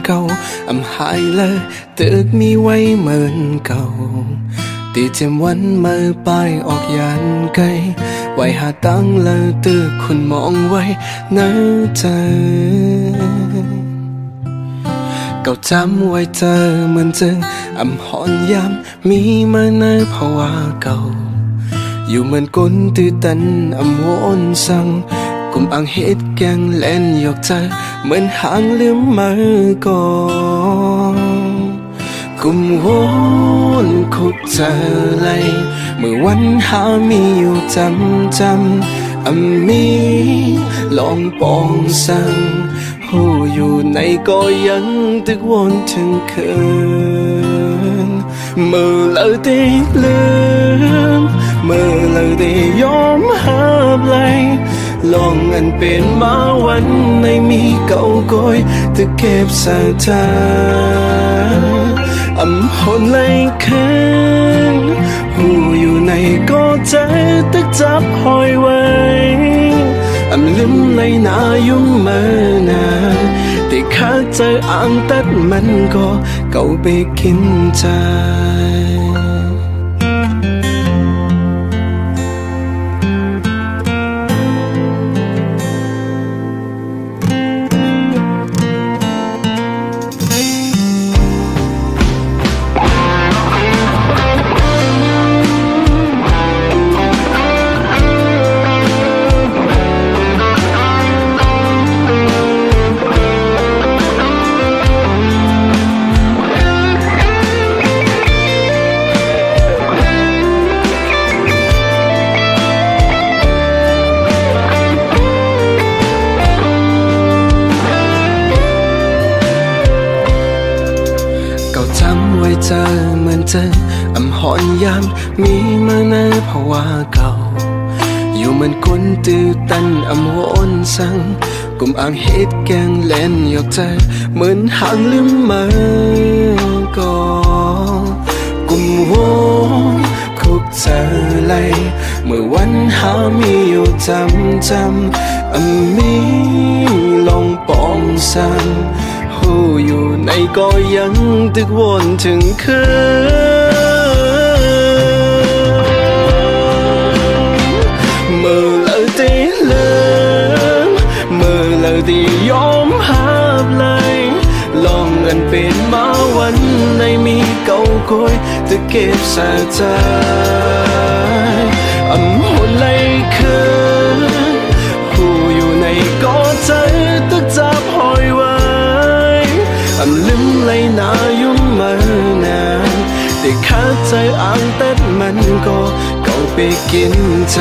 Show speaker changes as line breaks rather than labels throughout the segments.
เก่าหายเลยตึกมีไว้เหมือนเก่าตีเจมวันมือป้ายออกยานไกลไว้หาตังเลยตึกคุณมองไว้เนื้อใจเก่าจำไว้เจอเหมือนเจอหอนยามมีมาในภาวะเก่าอยู่เหมือนก้นตื้อตันวนสั่งกุมอ่างเฮ็ดแกงเล่นหยอกใจเหมือนหางลืมมือก่อนกุมวนคุกเจอเลยเมื่อวันหามีอยู่จำมีลองปองสั่งหูอยู่ในก็ยังตึกวนถึงคืนเมื่อเราได้ลืมเมื่อเราได้ยอมหาเลยลองอันเป็นมาวันในมีเก่าก้อยตึกเก็บสะใจหนเลยคืนหูอยู่ในก็ใจตึกจับหอยไว้ลืมเลยนายุ่งเมื่อนานแต่ข้าเจออ่างตัดมันก็เก่าไปกินใจจำไว้เจอเหมือนเจอหอนยามมีมาในภาวะเก่าอยู่เหมือนคนตื้อตันวนสั่งกุมอ่างเฮ็ดแกงเล่นหยอกใจเหมือนหางลืมมือก่อนกุมวนคุกเจอเลยเมื่อวันหามีอยู่จำมีลองปองสั่งอยู่ในก็ยังตึกวนถึงคืนเมื่อเราได้ลืมเมื่อเราได้ยอมหาเลยลองอันเป็นมาวันในมีเก่าก้อยตึกเก็บสะใจหนเลยคืนหูอยู่ในก็ใจตึกจับหอยไว้ลืมเลยนายุ่งเมื่อนานแต่ข้าใจอ่างตัดมันก็เก่าไปกินใจ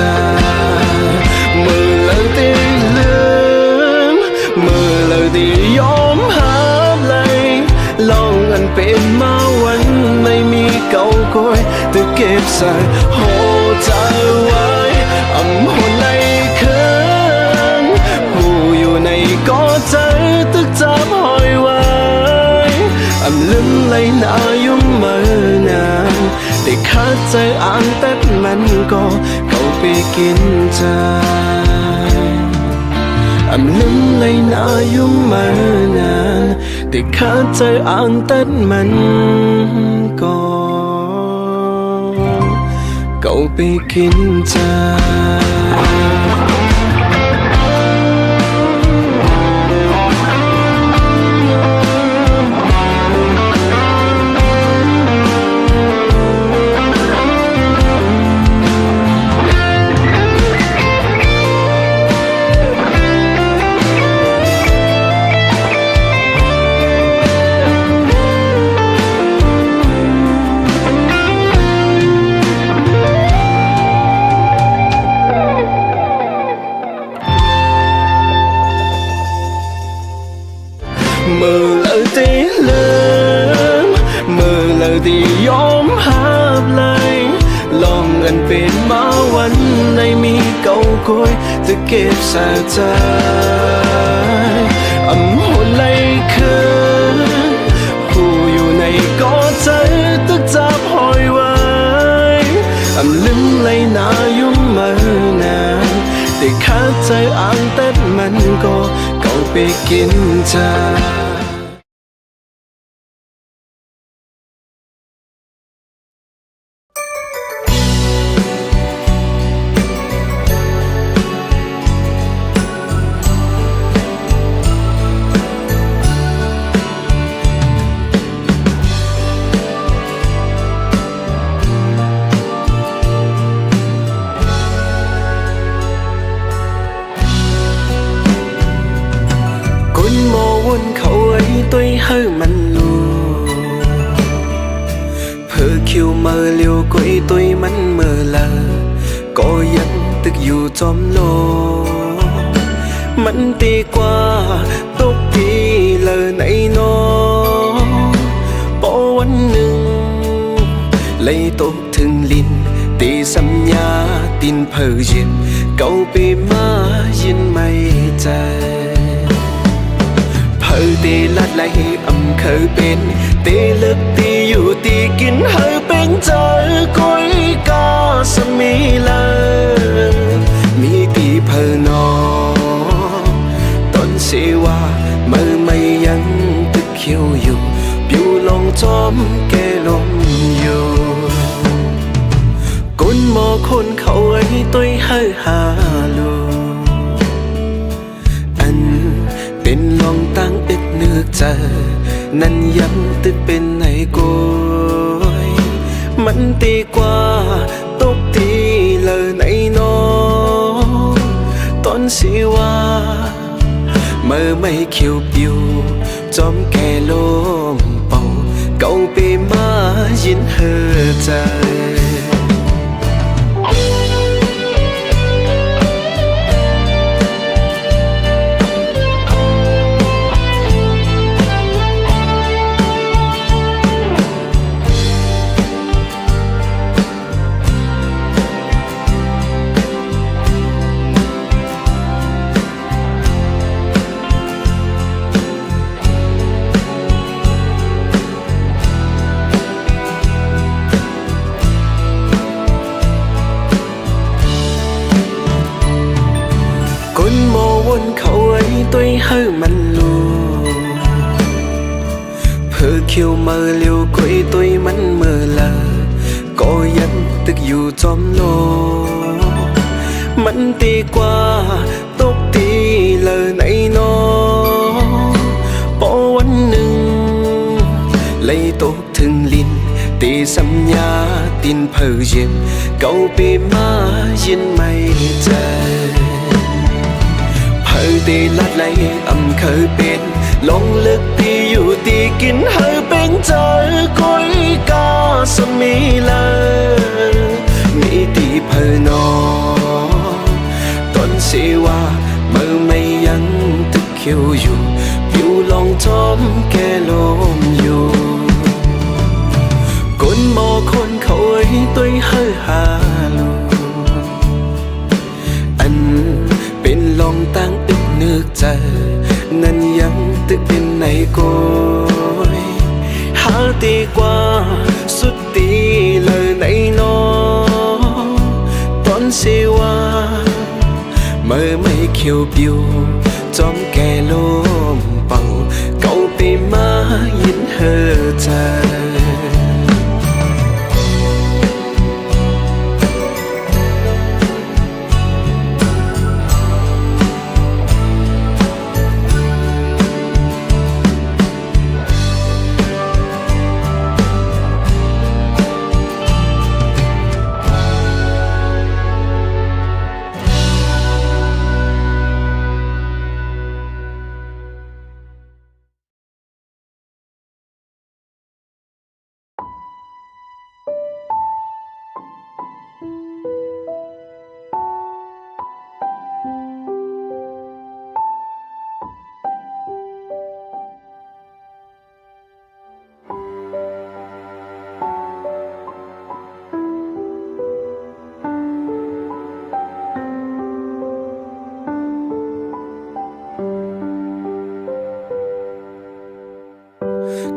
เมื่อเราได้ลืมเมื่อเราได้ยอมหาเลยลองอันเป็นมาวันไม่มีเก่าก้อยแต่เก็บใส่หัวใจไว้หนเลยคืนหูอยู่ในก็ใจตึกจับหอยไว้ลืมเลยนายุ่งเมื่อนานแต่ข้าใจอ่างตัดมันก็เก่าไปกินใจลืมเลยนายุ่งเมื่อนานแต่ข้าใจอ่างตัดมันก็เก่าไปกินใจเมื่อเราได้ลืมเมื่อเราได้ยอมหาเลยลองอันเป็นมาวันในมีเก่าก้อยจะเก็บสะใจหนเลยคืนหูอยู่ในก็ใจตึกจับหอยไว้ลืมเลยนายุ่งเมื่อนานแต่ข้าใจอ่างตัดมันก็เก่าไปกินใจ khiêu mơ liều quấy tôi mắn mơ lờ có dân tức dù chóm lô mắn đi qua tốt đi lời này nó bỏ anh nưng lấy tốt thương linh tì xăm nhà tin phở diệt câu bị má yên mây trời phở tì lát lại âm khởi bên tì lực tìอยู่tìกินเฮอเป็นเจอก้อยก็สมีเลยมีตีเพอนอต้นเสว่าเมื่อไม่ยังตึกเขียวอยู่ปิวลงจอมแกลมอยู่กุนหมอคนเขาไอ้ตัวให้หาลูอันเป็นลองตั้งอึดนึกเจอนั้นยังตึกเป็นไหนกูมันตีกว่าตกตีเลยไหนนอตอนสิว่าเมื่อไม่เขียวปิวจอมแก่ลมเป่าเก่าไปมายินเฮอใจเขาไอ้ตัวให้มันลูเพื่อเขียวเมื่อเลี้ยวคุยตัวมันเมื่อละก็ยังตึกอยู่จอมโลมันตีกว่าตกตีเลยไหนนอพอวันหนึ่งเลยตกถึงลิ้นตีสัญญาตินเพื่อเย็บเก่าปีมายินไม่ใจตีลัดไหลอำเคยเป็นลงลึกตีอยู่ตีกินเฮอเป็นเจอก้อยก็สมีเลยมีตีเพอนอต้นเสว่าเมื่อไม่ยังตึกเขียวอยู่ปิวลองจอมแกลมอยู่ก้นหมอคนเขาไอ้ตัวให้หาลูอันเป็นลองตั้งนึกเจอนั้นยังตึกเป็นไหนก้อยหาตีกว่าสุดตีเลยไหนนอตอนเสว่าเมื่อไม่เขียวปิวจอมแก่ลมเป่าเก่าไปมายินเฮอใจ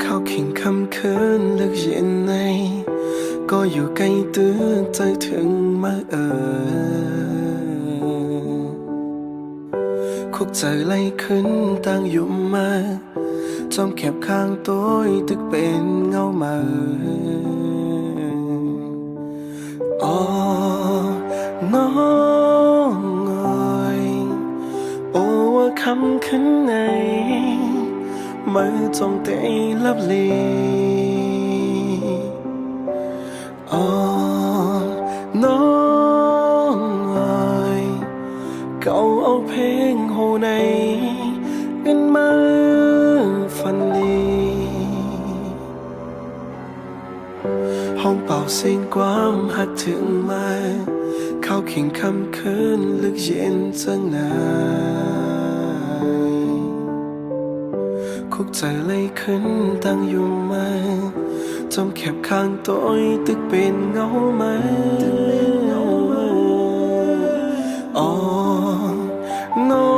เขาเข่งคำคืนลึกเย็นในก็อยู่ใกล้ตื้อใจถึงมาคุกใจไล่ขึ้นตั้งยุ่มมาจอมแคบข้างตัวตึกเป็นเงามาอ๋อน้องเอ๋ยโอ้ว่าคำขึ้นในมือจงเตะลับลีอ๋อน้องเอ๋ยเขาเอาเพลงโหในเป็นมือฟันลี ห้องเป่าเสียงความหัดถึงมาเข้าเข่งคำคืนลึกเย็นจังไหนคุกใจเลยขึ้นตั้งอยู่มาจมแคบข้างตัวตึกเป็นเงามาอ๋อน้อ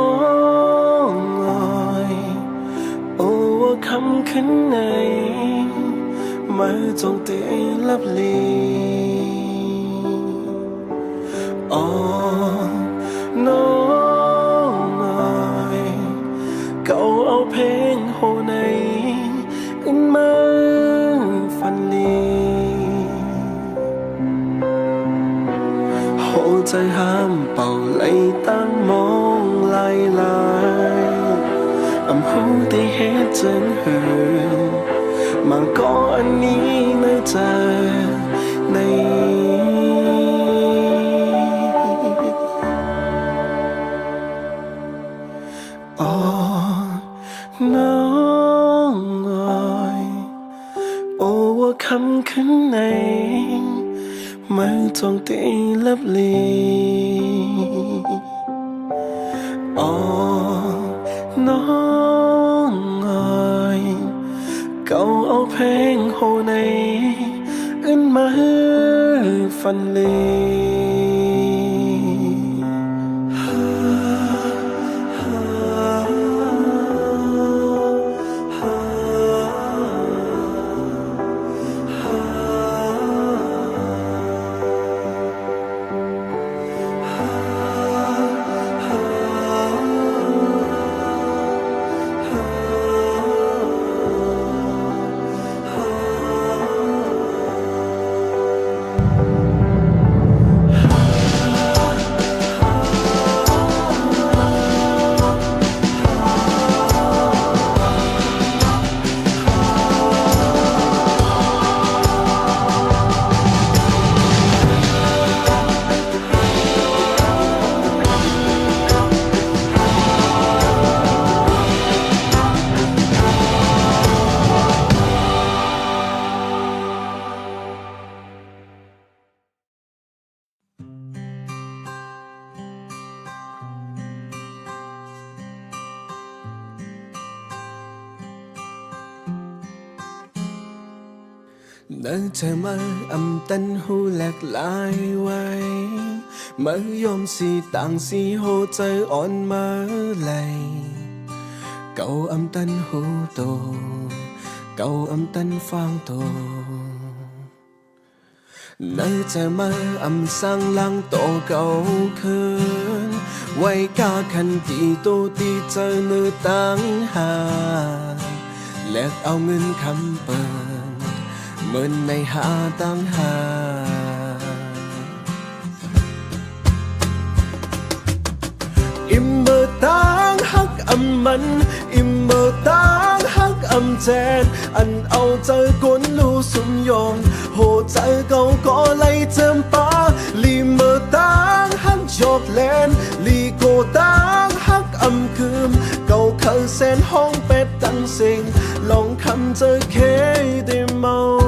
งอ้อยโอ้ว่าคำขึ้นไหนมาจงเตะลับลีอ๋อน้องอ้อยเก่าเอาเพลงโหในขึ้นมาฟันลีโหใจห้ามเป่าไหลตั้งมองลายลายอำหูได้เห็นจนเหือมังก็อันนี้ในใจในอ๋อน้องอ้อยโอ้ว่าคำขึ้นไหนมาจงตีลับลีอ๋อน้องอ้อยเก่าเอาเพลงโหในอื่นมาฟันลีnơi trời mơ âm tân hu lạc lại quay mơ yom si tàng si hô chơi on mơ lầy cậu âm tân hu tô cậu âm tân phang tô nơi trời mơ âm sang lang tổ cậu khơn quay ca khăn tỷ tô ti chơi nơi tăng hà lẹt ao ngân khăm bờ mình này hạ tăng hà im mơ tăng hắc âm mẫn im mơ tăng hắc âm chen anh âu chơi cuốn lưu sum yong hồ chơi câu có lấy châm pa li mơ tăng hắc giọt lên li cô tăng hắc âm cơm câu khơi sen hong pet tăng sinh lòng khăm chơi khế đêm màu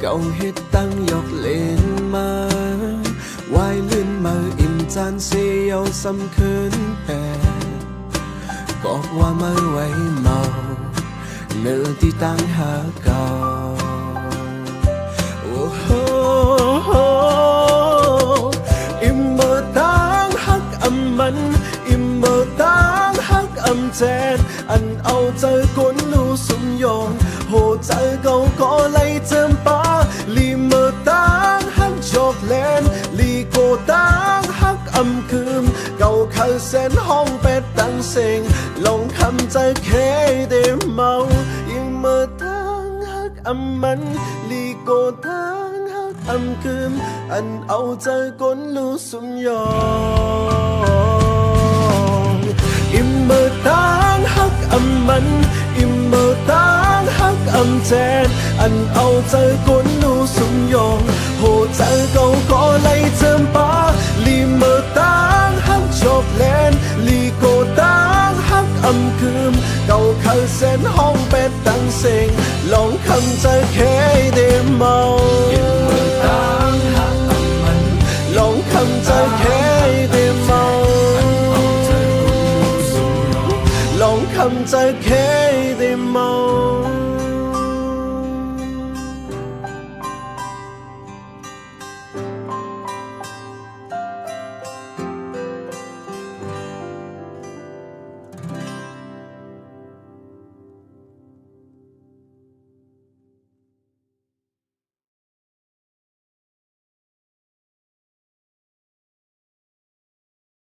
cậu hết tăng dọc lên mà quay lên mơ im chan xe yêu xăm khấn bè có qua mơ quay màu nửa tí tăng hạ cầu im mơ tăng hắc âm mẫn im mơ tăng hắc âm chen anh âu chơi cuốn lưu sum yong hồ chơi câu có lấy châm pa li mơ tăng hắc giọt lên li cô tăng hắc âm cơm câu 靠聲空別等成，lòng khâmใจkhẽ để mau yên mơ tháng hát âm mẫn lì cô tháng hát âm cơm anh âuใจก้นลูสุมยองim mơ tháng hát âm mẫn im mơ tháng hát âm chén anh âuใจก้นลูสุมยองhồใจcầu có lấy chơm bá lì mơ tháng hát chộp lên lì cô tháng hát âm cơm cầu khơi sen hong bét tăng sinh lòng khâmใจแค่ได้เมาลองคำใจแค่ได้เมาลองคำใจแค่ได้เมา